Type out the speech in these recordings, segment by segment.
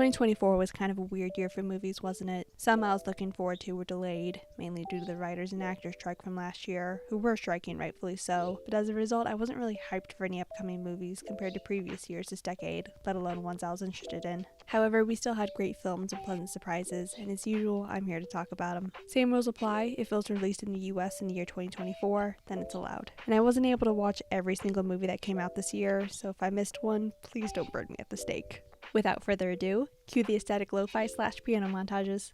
2024 was kind of a weird year for movies, wasn't it? Some I was looking forward to were delayed, mainly due to the writers and actors strike from last year, who were striking rightfully so, but as a result I wasn't really hyped for any upcoming movies compared to previous years this decade, let alone ones I was interested in. However, we still had great films and pleasant surprises, and as usual, I'm here to talk about them. Same rules apply: if it was released in the US in the year 2024, then it's allowed. And I wasn't able to watch every single movie that came out this year, so if I missed one, please don't burn me at the stake. Without further ado, cue the aesthetic lo-fi / piano montages.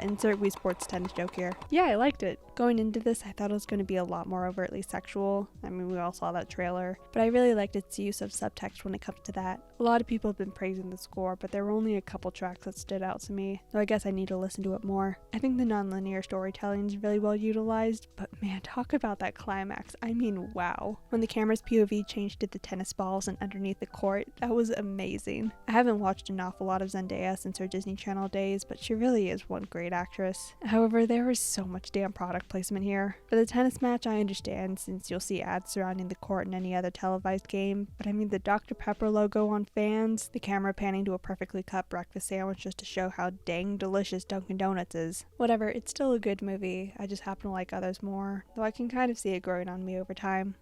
Insert Wii Sports tennis joke here. Yeah, I liked it. Going into this, I thought it was going to be a lot more overtly sexual. I mean, we all saw that trailer. But I really liked its use of subtext when it comes to that. A lot of people have been praising the score, but there were only a couple tracks that stood out to me, though I guess I need to listen to it more. I think the non-linear storytelling is really well utilized, but man, talk about that climax. I mean, wow. When the camera's POV changed to the tennis balls and underneath the court, that was amazing. I haven't watched an awful lot of Zendaya since her Disney Channel days, but she really is one great actress. However, there was so much damn product placement here. For the tennis match, I understand, since you'll see ads surrounding the court in any other televised game, but I mean the Dr. Pepper logo on fans, the camera panning to a perfectly cut breakfast sandwich just to show how dang delicious Dunkin' Donuts is. Whatever, it's still a good movie, I just happen to like others more, though I can kind of see it growing on me over time.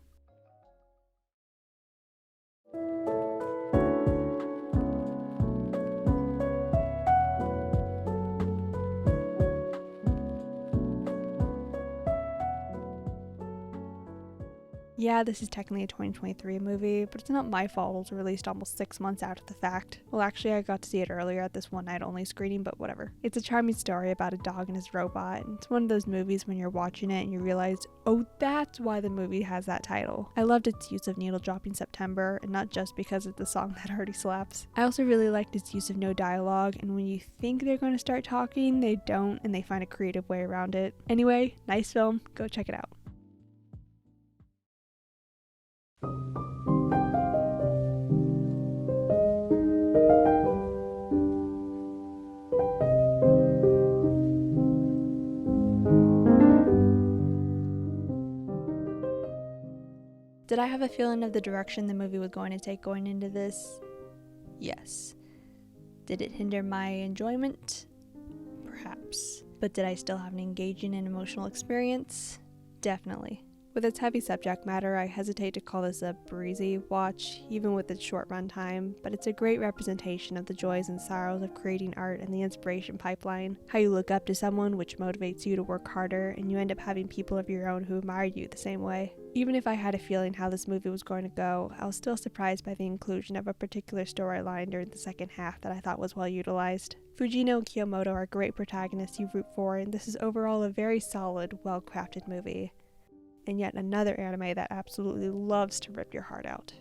Yeah, this is technically a 2023 movie, but it's not my fault it was released almost 6 months after the fact. Well, actually, I got to see it earlier at this one night only screening, but whatever. It's a charming story about a dog and his robot, and it's one of those movies when you're watching it and you realize, oh, that's why the movie has that title. I loved its use of Needle Dropping September, and not just because it's the song that already slaps. I also really liked its use of no dialogue, and when you think they're going to start talking, they don't, and they find a creative way around it. Anyway, nice film, go check it out. Did I have a feeling of the direction the movie was going to take going into this? Yes. Did it hinder my enjoyment? Perhaps. But did I still have an engaging and emotional experience? Definitely. With its heavy subject matter, I hesitate to call this a breezy watch, even with its short runtime, but it's a great representation of the joys and sorrows of creating art and the inspiration pipeline, how you look up to someone which motivates you to work harder, and you end up having people of your own who admire you the same way. Even if I had a feeling how this movie was going to go, I was still surprised by the inclusion of a particular storyline during the second half that I thought was well utilized. Fujino and Kiyomoto are great protagonists you root for, and this is overall a very solid, well-crafted movie. And yet another anime that absolutely loves to rip your heart out.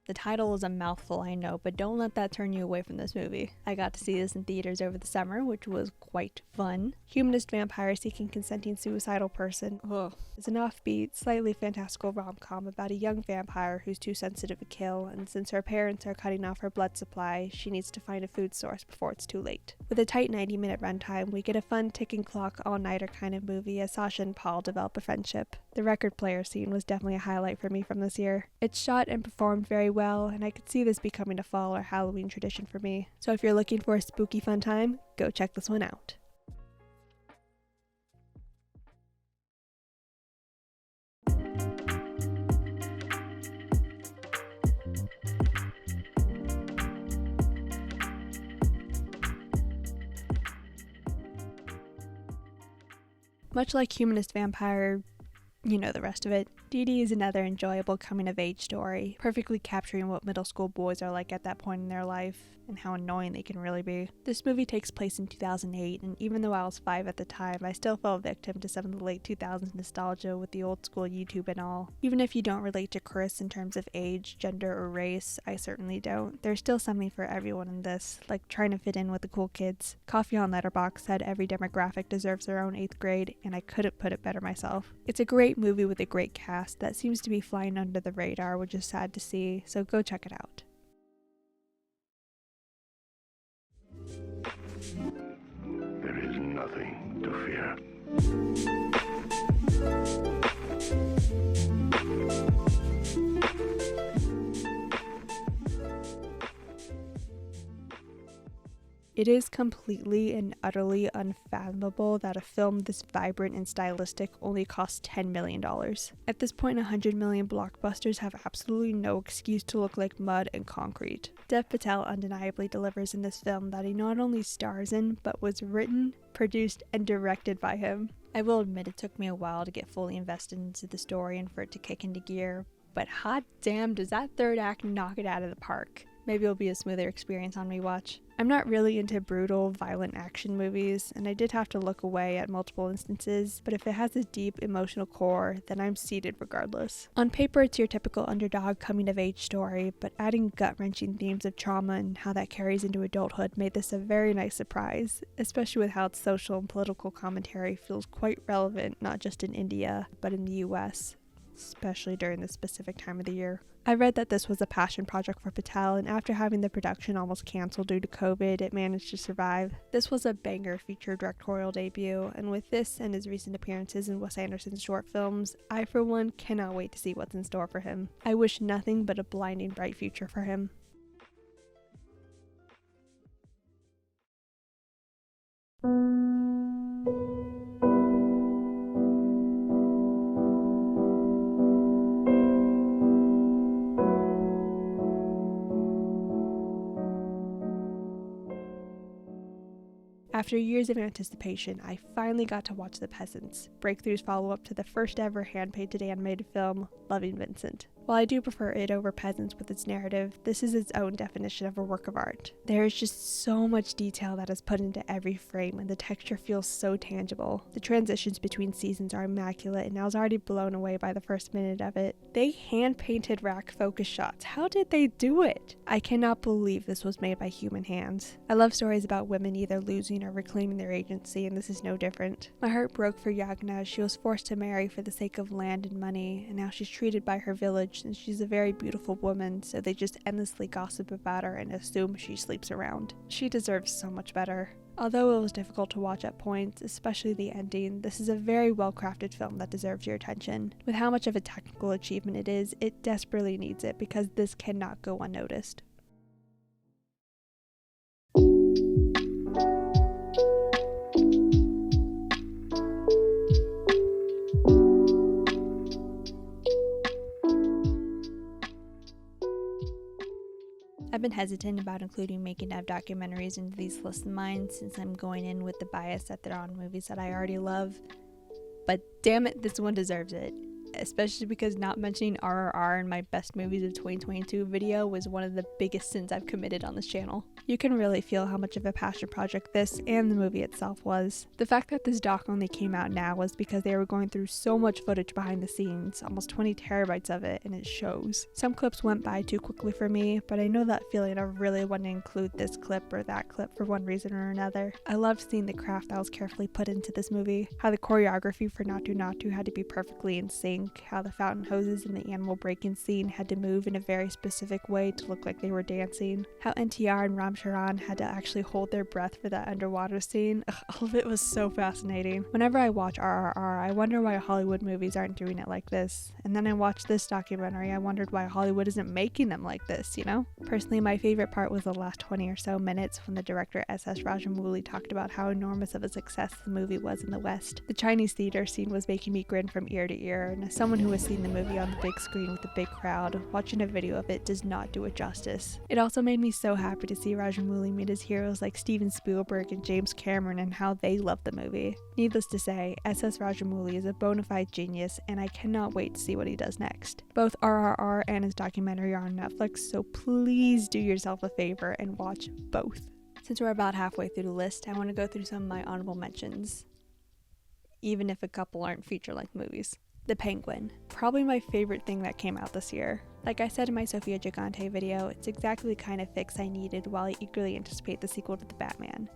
The title is a mouthful, I know, but don't let that turn you away from this movie. I got to see this in theaters over the summer, which was quite fun. Humanist vampire seeking consenting suicidal person. Ugh. It's an offbeat, slightly fantastical rom-com about a young vampire who's too sensitive to kill, and since her parents are cutting off her blood supply, she needs to find a food source before it's too late. With a tight 90-minute runtime, we get a fun ticking clock all-nighter kind of movie as Sasha and Paul develop a friendship. The record player scene was definitely a highlight for me from this year. It's shot and performed very well, and I could see this becoming a fall or Halloween tradition for me. So if you're looking for a spooky fun time, go check this one out. Much like Humanist Vampire, you know the rest of it, Dee Dee is another enjoyable coming-of-age story, perfectly capturing what middle school boys are like at that point in their life, and how annoying they can really be. This movie takes place in 2008, and even though I was 5 at the time, I still fell victim to some of the late 2000s nostalgia with the old school YouTube and all. Even if you don't relate to Chris in terms of age, gender, or race, I certainly don't. There's still something for everyone in this, like trying to fit in with the cool kids. Coffee on Letterboxd said every demographic deserves their own 8th grade, and I couldn't put it better myself. It's a great movie with a great cast that seems to be flying under the radar, which is sad to see, so go check it out. There is nothing to fear. It is completely and utterly unfathomable that a film this vibrant and stylistic only cost $10 million. At this point, 100 million blockbusters have absolutely no excuse to look like mud and concrete. Dev Patel undeniably delivers in this film that he not only stars in, but was written, produced, and directed by him. I will admit it took me a while to get fully invested into the story and for it to kick into gear, but hot damn does that third act knock it out of the park. Maybe it'll be a smoother experience on rewatch. I'm not really into brutal, violent action movies, and I did have to look away at multiple instances, but if it has a deep emotional core, then I'm seated regardless. On paper, it's your typical underdog coming-of-age story, but adding gut-wrenching themes of trauma and how that carries into adulthood made this a very nice surprise, especially with how its social and political commentary feels quite relevant not just in India, but in the US, especially during this specific time of the year. I read that this was a passion project for Patel, and after having the production almost cancelled due to COVID, it managed to survive. This was a banger feature directorial debut, and with this and his recent appearances in Wes Anderson's short films, I for one cannot wait to see what's in store for him. I wish nothing but a blinding bright future for him. After years of anticipation, I finally got to watch The Peasants, Breakthrough's follow-up to the first ever hand-painted animated film, Loving Vincent. While I do prefer it over Peasants with its narrative, this is its own definition of a work of art. There is just so much detail that is put into every frame, and the texture feels so tangible. The transitions between seasons are immaculate, and I was already blown away by the first minute of it. They hand-painted rack focus shots. How did they do it? I cannot believe this was made by human hands. I love stories about women either losing or reclaiming their agency, and this is no different. My heart broke for Yagna as she was forced to marry for the sake of land and money, and now she's treated by her village and she's a very beautiful woman, so they just endlessly gossip about her and assume she sleeps around. She deserves so much better. Although it was difficult to watch at points, especially the ending, this is a very well-crafted film that deserves your attention. With how much of a technical achievement it is, it desperately needs it because this cannot go unnoticed. I've been hesitant about including making-of documentaries into these lists of mine since I'm going in with the bias that they're on movies that I already love, but damn it, this one deserves it. Especially because not mentioning RRR in my best movies of 2022 video was one of the biggest sins I've committed on this channel. You can really feel how much of a passion project this and the movie itself was. The fact that this doc only came out now was because they were going through so much footage behind the scenes, almost 20 terabytes of it, and it shows. Some clips went by too quickly for me, but I know that feeling of really wanting to include this clip or that clip for one reason or another. I loved seeing the craft that was carefully put into this movie, how the choreography for Natu Natu had to be perfectly in sync, how the fountain hoses in the animal breaking scene had to move in a very specific way to look like they were dancing, how NTR and Ram Charan had to actually hold their breath for that underwater scene. All of it was so fascinating. Whenever I watch RRR, I wonder why Hollywood movies aren't doing it like this, and then I watched this documentary, I wondered why Hollywood isn't making them like this, you know? Personally, my favorite part was the last 20 or so minutes when the director S.S. Rajamouli talked about how enormous of a success the movie was in the West. The Chinese theater scene was making me grin from ear to ear, and someone who has seen the movie on the big screen with a big crowd, watching a video of it does not do it justice. It also made me so happy to see Rajamouli meet his heroes like Steven Spielberg and James Cameron and how they loved the movie. Needless to say, SS Rajamouli is a bona fide genius, and I cannot wait to see what he does next. Both RRR and his documentary are on Netflix, so please do yourself a favor and watch both. Since we're about halfway through the list, I want to go through some of my honorable mentions, even if a couple aren't feature-length movies. The Penguin. Probably my favorite thing that came out this year. Like I said in my Sofia Gigante video, it's exactly the kind of fix I needed while I eagerly anticipate the sequel to The Batman,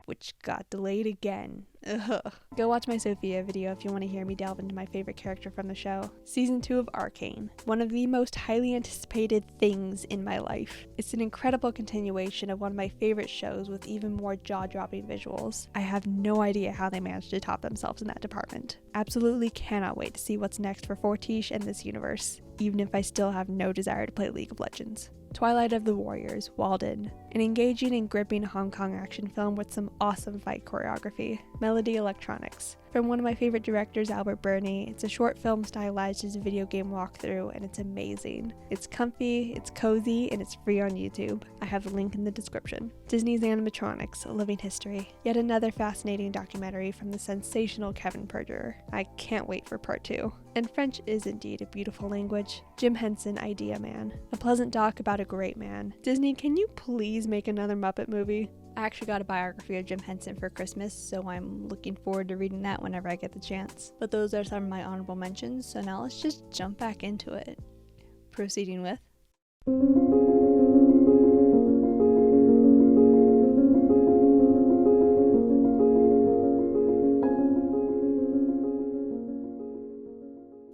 which got delayed again. Ugh. Go watch my Sofia video if you want to hear me delve into my favorite character from the show. Season 2 of Arcane. One of the most highly anticipated things in my life. It's an incredible continuation of one of my favorite shows with even more jaw-dropping visuals. I have no idea how they managed to top themselves in that department. Absolutely cannot wait to see what's next for Fortiche and this universe, even if I still have no desire to play League of Legends. Twilight of the Warriors, Walden. An engaging and gripping Hong Kong action film with some awesome fight choreography. Melody Electronics. From one of my favorite directors, Albert Burney, it's a short film stylized as a video game walkthrough, and it's amazing. It's comfy, it's cozy, and it's free on YouTube. I have a link in the description. Disney's Animatronics, A Living History. Yet another fascinating documentary from the sensational Kevin Perjurer. I can't wait for part 2. And French is indeed a beautiful language. Jim Henson, Idea Man. A pleasant doc about a great man. Disney, can you please make another Muppet movie? I actually got a biography of Jim Henson for Christmas, so I'm looking forward to reading that whenever I get the chance. But those are some of my honorable mentions, so now let's just jump back into it. Proceeding with...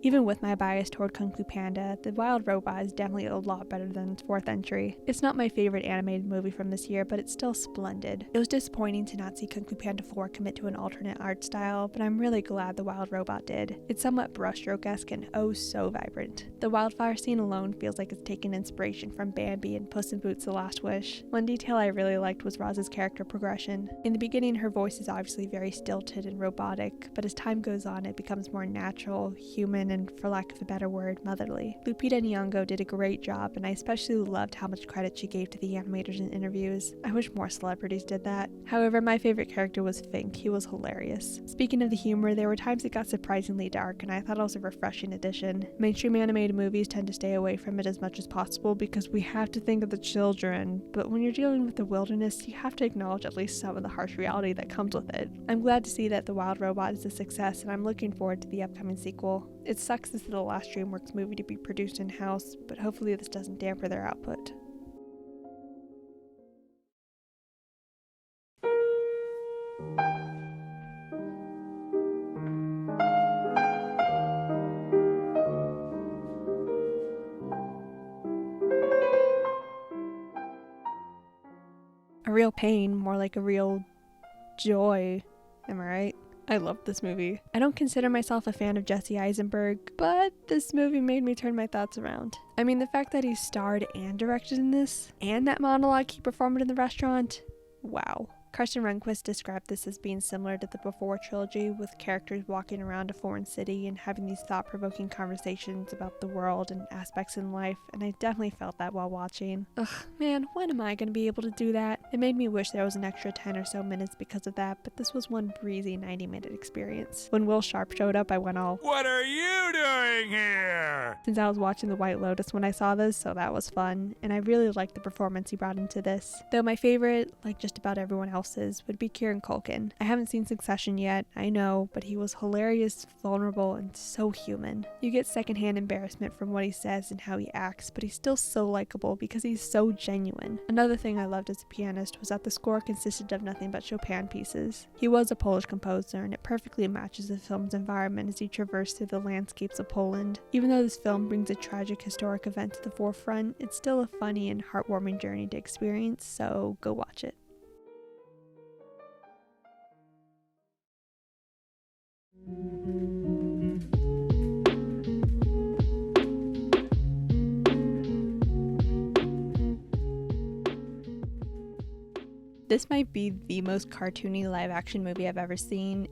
Even with my bias toward Kung Fu Panda, The Wild Robot is definitely a lot better than its 4th entry. It's not my favorite animated movie from this year, but it's still splendid. It was disappointing to not see Kung Fu Panda 4 commit to an alternate art style, but I'm really glad The Wild Robot did. It's somewhat brushstroke-esque and oh so vibrant. The wildfire scene alone feels like it's taken inspiration from Bambi and Puss in Boots: The Last Wish. One detail I really liked was Roz's character progression. In the beginning, her voice is obviously very stilted and robotic, but as time goes on, it becomes more natural, human, and for lack of a better word, motherly. Lupita Nyong'o did a great job, and I especially loved how much credit she gave to the animators in interviews. I wish more celebrities did that. However, my favorite character was Fink. He was hilarious. Speaking of the humor, there were times it got surprisingly dark, and I thought it was a refreshing addition. Mainstream animated movies tend to stay away from it as much as possible because we have to think of the children, but when you're dealing with the wilderness, you have to acknowledge at least some of the harsh reality that comes with it. I'm glad to see that The Wild Robot is a success, and I'm looking forward to the upcoming sequel. It sucks this is the last DreamWorks movie to be produced in-house, but hopefully this doesn't damper their output. A real pain, more like a real joy. Am I right? I loved this movie. I don't consider myself a fan of Jesse Eisenberg, but this movie made me turn my thoughts around. I mean, the fact that he starred and directed in this, and that monologue he performed in the restaurant, wow. Carsten Rundquist described this as being similar to the Before trilogy, with characters walking around a foreign city and having these thought-provoking conversations about the world and aspects in life, and I definitely felt that while watching. Ugh, man, when am I gonna be able to do that? It made me wish there was an extra 10 or so minutes because of that, but this was one breezy 90-minute experience. When Will Sharp showed up, I went all, "What are you doing here?" Since I was watching The White Lotus when I saw this, so that was fun, and I really liked the performance he brought into this. Though my favorite, like just about everyone else, would be Kieran Culkin. I haven't seen Succession yet, I know, but he was hilarious, vulnerable, and so human. You get secondhand embarrassment from what he says and how he acts, but he's still so likable because he's so genuine. Another thing I loved as a pianist was that the score consisted of nothing but Chopin pieces. He was a Polish composer, and it perfectly matches the film's environment as he traversed through the landscapes of Poland. Even though this film brings a tragic historic event to the forefront, it's still a funny and heartwarming journey to experience, so go watch it. This might be the most cartoony live-action movie I've ever seen,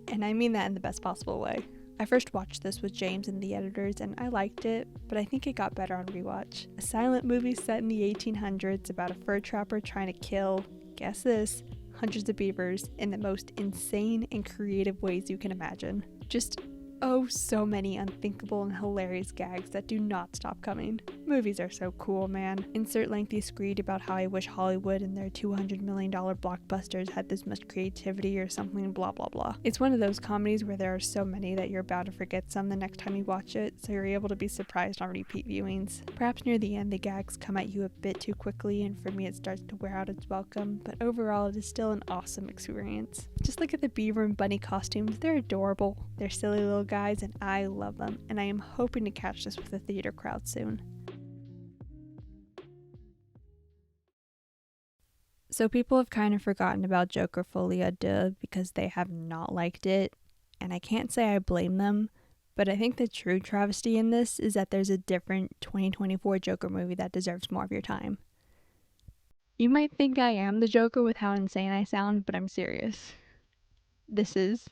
and I mean that in the best possible way. I first watched this with James and the editors and I liked it, but I think it got better on rewatch. A silent movie set in the 1800s about a fur trapper trying to kill, guess this, hundreds of beavers in the most insane and creative ways you can imagine. Just oh, so many unthinkable and hilarious gags that do not stop coming. Movies are so cool, man. Insert lengthy screed about how I wish Hollywood and their $200 million blockbusters had this much creativity or something blah blah blah. It's one of those comedies where there are so many that you're bound to forget some the next time you watch it, so you're able to be surprised on repeat viewings. Perhaps near the end the gags come at you a bit too quickly and for me it starts to wear out its welcome, but overall it is still an awesome experience. Just look at the beaver and bunny costumes, they're adorable. They're silly little guys and I love them, and I am hoping to catch this with a theater crowd soon. So people have kind of forgotten about Joker Folie à Deux because they have not liked it, and I can't say I blame them, but I think the true travesty in this is that there's a different 2024 Joker movie that deserves more of your time. You might think I am the Joker with how insane I sound, but I'm serious. This is...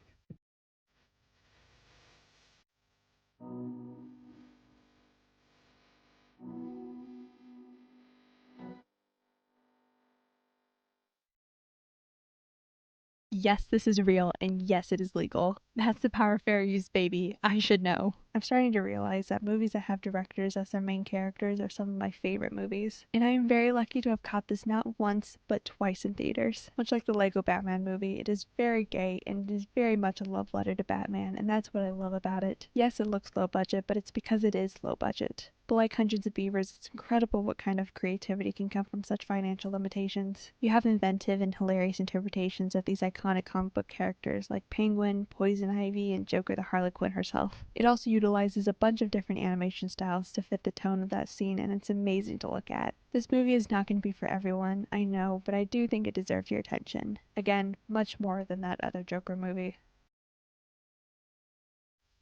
Yes, this is real, and yes, it is legal. That's the power of fair use, baby. I should know. I'm starting to realize that movies that have directors as their main characters are some of my favorite movies, and I am very lucky to have caught this not once, but twice in theaters. Much like the Lego Batman movie, it is very gay, and it is very much a love letter to Batman, and that's what I love about it. Yes, it looks low budget, but it's because it is low budget. But like Hundreds of Beavers, it's incredible what kind of creativity can come from such financial limitations. You have inventive and hilarious interpretations of these iconic comic book characters like Penguin, Poison Ivy, and Joker the Harlequin herself. It also utilizes a bunch of different animation styles to fit the tone of that scene, and it's amazing to look at. This movie is not going to be for everyone, I know, but I do think it deserves your attention. Again, much more than that other Joker movie.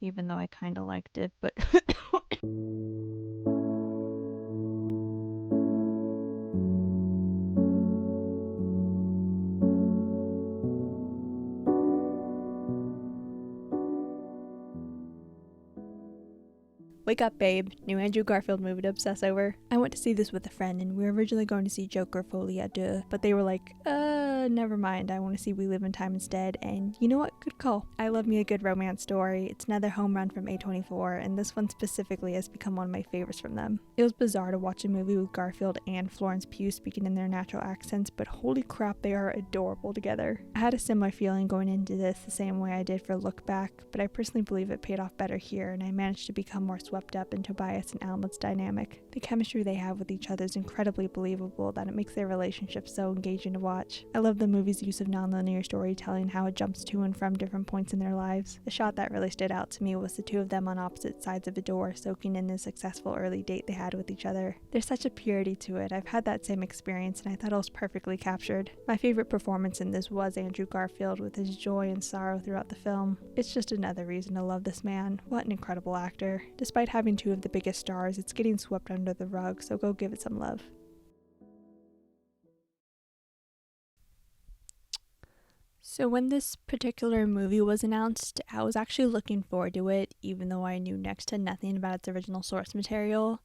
Even though I kinda liked it, but... Wake up, babe. New Andrew Garfield movie to obsess over. I went to see this with a friend and we were originally going to see Joker Folie à Deux, but they were like, never mind, I want to see We Live in Time instead, and you know what? Good call. I love me a good romance story. It's another home run from A24, and this one specifically has become one of my favorites from them. It was bizarre to watch a movie with Garfield and Florence Pugh speaking in their natural accents, but holy crap, they are adorable together. I had a similar feeling going into this the same way I did for Look Back, but I personally believe it paid off better here, and I managed to become more swept up in Tobias and Almut's dynamic. The chemistry they have with each other is incredibly believable that it makes their relationship so engaging to watch. I love the movie's use of nonlinear storytelling, how it jumps to and from different points in their lives. The shot that really stood out to me was the two of them on opposite sides of a door soaking in the successful early date they had with each other. There's such a purity to it. I've had that same experience and I thought it was perfectly captured. My favorite performance in this was Andrew Garfield with his joy and sorrow throughout the film. It's just another reason to love this man. What an incredible actor. Despite having two of the biggest stars, it's getting swept under the rug, so go give it some love. So when this particular movie was announced, I was actually looking forward to it, even though I knew next to nothing about its original source material.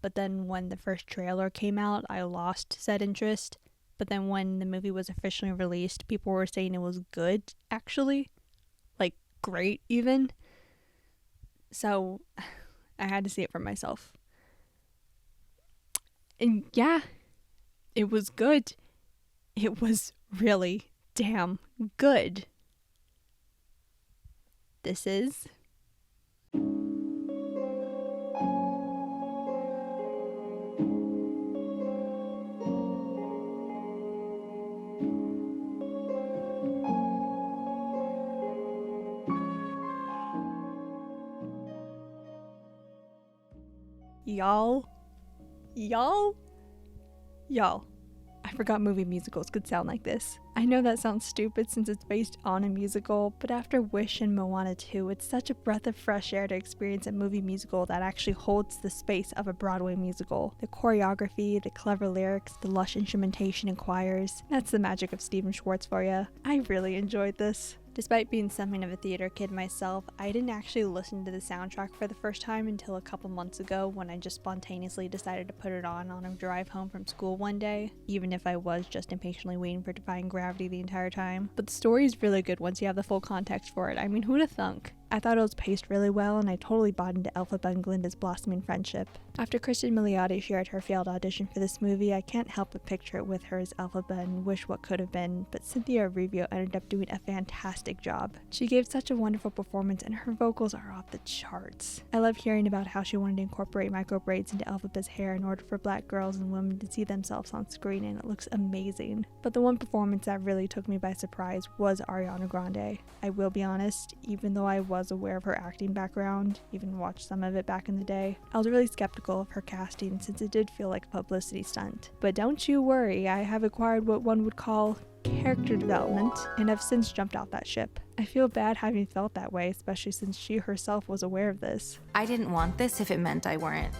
But then when the first trailer came out, I lost said interest. But then when the movie was officially released, people were saying it was good, actually. Like, great, even. So I had to see it for myself. And yeah, it was good. It was really damn good. This is Y'all. I forgot movie musicals could sound like this. I know that sounds stupid since it's based on a musical, but after Wish and Moana 2, it's such a breath of fresh air to experience a movie musical that actually holds the space of a Broadway musical. The choreography, the clever lyrics, the lush instrumentation and choirs, that's the magic of Stephen Schwartz for ya. I really enjoyed this. Despite being something of a theater kid myself, I didn't actually listen to the soundtrack for the first time until a couple months ago when I just spontaneously decided to put it on a drive home from school one day, even if I was just impatiently waiting for Defying Gravity the entire time. But the story is really good once you have the full context for it. I mean, who'da thunk? I thought it was paced really well, and I totally bought into Elphaba and Glinda's blossoming friendship. After Kristen Milioti shared her failed audition for this movie, I can't help but picture it with her as Elphaba and wish what could have been, but Cynthia Erivo ended up doing a fantastic job. She gave such a wonderful performance, and her vocals are off the charts. I love hearing about how she wanted to incorporate micro braids into Elphaba's hair in order for black girls and women to see themselves on screen, and it looks amazing. But the one performance that really took me by surprise was Ariana Grande. I will be honest, even though I was aware of her acting background, even watched some of it back in the day, I was really skeptical of her casting since it did feel like a publicity stunt. But don't you worry, I have acquired what one would call character development, and have since jumped off that ship. I feel bad having felt that way, especially since she herself was aware of this. I didn't want this if it meant I weren't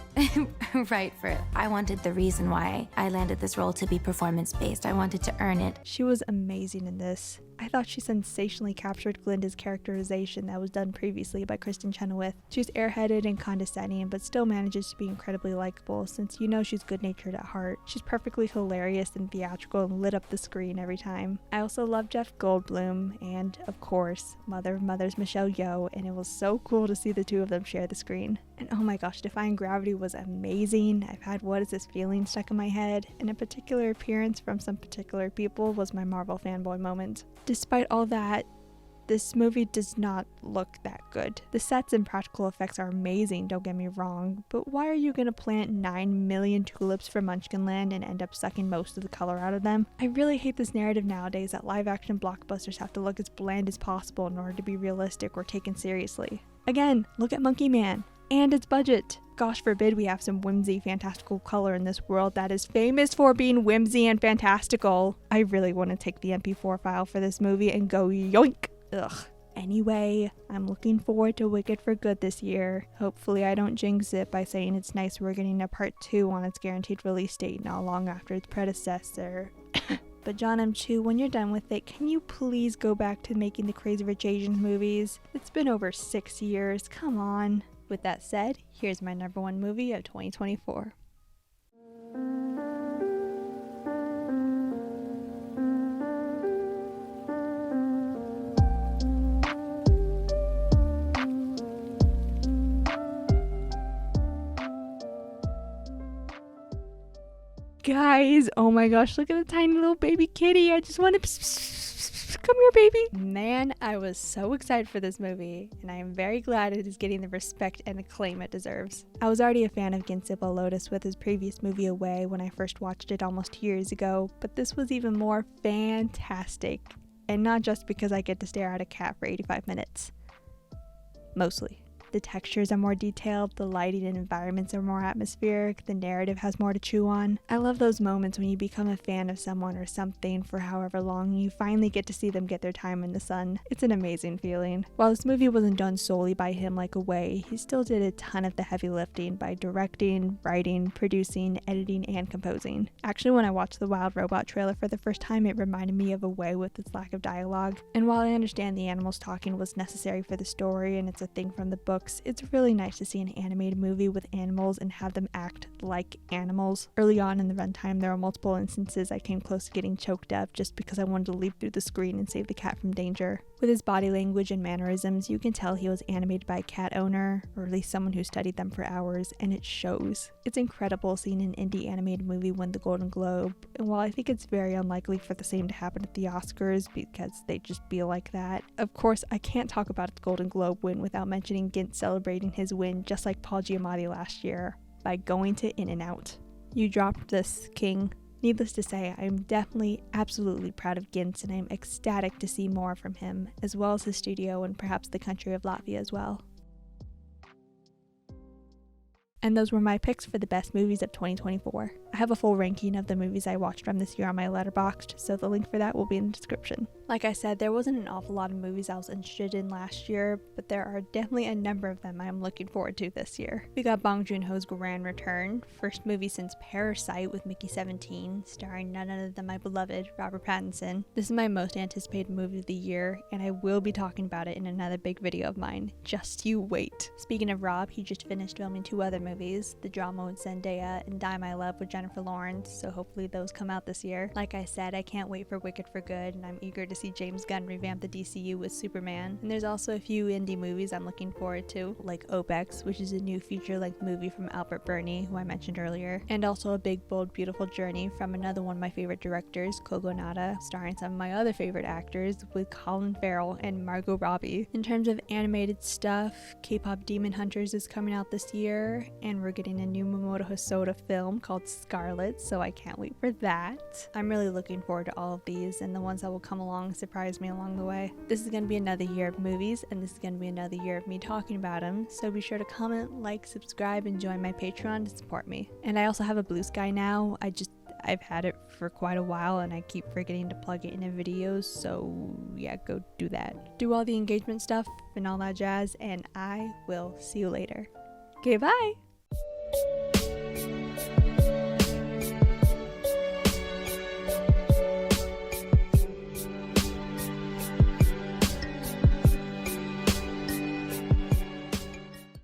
right for it. I wanted the reason why I landed this role to be performance-based. I wanted to earn it. She was amazing in this. I thought she sensationally captured Glinda's characterization that was done previously by Kristen Chenoweth. She's airheaded and condescending, but still manages to be incredibly likable since you know she's good-natured at heart. She's perfectly hilarious and theatrical and lit up the screen every time. I also love Jeff Goldblum and, of course, Mother of Mothers Michelle Yeoh, and it was so cool to see the two of them share the screen. And oh my gosh, Defying Gravity was amazing. I've had What Is This Feeling stuck in my head, and a particular appearance from some particular people was my Marvel fanboy moment. Despite all that, this movie does not look that good. The sets and practical effects are amazing, don't get me wrong, but why are you gonna plant 9 million tulips for Munchkinland and end up sucking most of the color out of them? I really hate this narrative nowadays that live action blockbusters have to look as bland as possible in order to be realistic or taken seriously. Again, look at Monkey Man and its budget. Gosh forbid we have some whimsy, fantastical color in this world that is famous for being whimsy and fantastical. I really want to take the MP4 file for this movie and go yoink. Ugh. Anyway, I'm looking forward to Wicked for Good this year. Hopefully I don't jinx it by saying it's nice we're getting a part 2 on its guaranteed release date not long after its predecessor. But John M. Chu, when you're done with it, can you please go back to making the Crazy Rich Asians movies? It's been over 6 years, come on. With that said, here's my number 1 movie of 2024. Guys, oh my gosh, look at the tiny little baby kitty. I just want to come here, baby. Man, I was so excited for this movie, and I am very glad it is getting the respect and acclaim it deserves. I was already a fan of Ginsible Lotus with his previous movie Away when I first watched it almost 2 years ago, but this was even more fantastic. And not just because I get to stare at a cat for 85 minutes. Mostly. The textures are more detailed, the lighting and environments are more atmospheric, the narrative has more to chew on. I love those moments when you become a fan of someone or something for however long and you finally get to see them get their time in the sun. It's an amazing feeling. While this movie wasn't done solely by him like Away, he still did a ton of the heavy lifting by directing, writing, producing, editing, and composing. Actually, when I watched the Wild Robot trailer for the first time, it reminded me of Away with its lack of dialogue. And while I understand the animals talking was necessary for the story and it's a thing from the book, it's really nice to see an animated movie with animals and have them act like animals. Early on in the runtime, there were multiple instances I came close to getting choked up just because I wanted to leap through the screen and save the cat from danger. With his body language and mannerisms, you can tell he was animated by a cat owner, or at least someone who studied them for hours, and it shows. It's incredible seeing an indie animated movie win the Golden Globe, and while I think it's very unlikely for the same to happen at the Oscars because they just be like that, of course I can't talk about the Golden Globe win without mentioning Gint celebrating his win just like Paul Giamatti last year, by going to In-N-Out. You dropped this, King. Needless to say, I am definitely absolutely proud of Gintz and I am ecstatic to see more from him, as well as his studio and perhaps the country of Latvia as well. And those were my picks for the best movies of 2024. I have a full ranking of the movies I watched from this year on my Letterboxd, so the link for that will be in the description. Like I said, there wasn't an awful lot of movies I was interested in last year, but there are definitely a number of them I'm looking forward to this year. We got Bong Joon-ho's grand return, first movie since Parasite with Mickey 17, starring none other than my beloved Robert Pattinson. This is my most anticipated movie of the year, and I will be talking about it in another big video of mine. Just you wait. Speaking of Rob, he just finished filming 2 other movies, The Drama with Zendaya and Die My Love with Jennifer Lawrence, so hopefully those come out this year. Like I said, I can't wait for Wicked for Good, and I'm eager to see James Gunn revamp the DCU with Superman. And there's also a few indie movies I'm looking forward to, like Opex, which is a new feature-length movie from Albert Burney, who I mentioned earlier, and also A Big Bold Beautiful Journey from another one of my favorite directors, Kogonada, starring some of my other favorite actors with Colin Farrell and Margot Robbie. In terms of animated stuff, K-pop Demon Hunters is coming out this year, and we're getting a new Mamoto Hosoda film called Scarlet, so I can't wait for that. I'm really looking forward to all of these, and the ones that will come along surprise me along the way. This is going to be another year of movies, and this is going to be another year of me talking about them, so be sure to comment, like, subscribe, and join my Patreon to support me. And I also have a Blue Sky now. I've had it for quite a while and I keep forgetting to plug it into videos, so yeah, go do that. Do all the engagement stuff and all that jazz, and I will see you later. Okay, bye!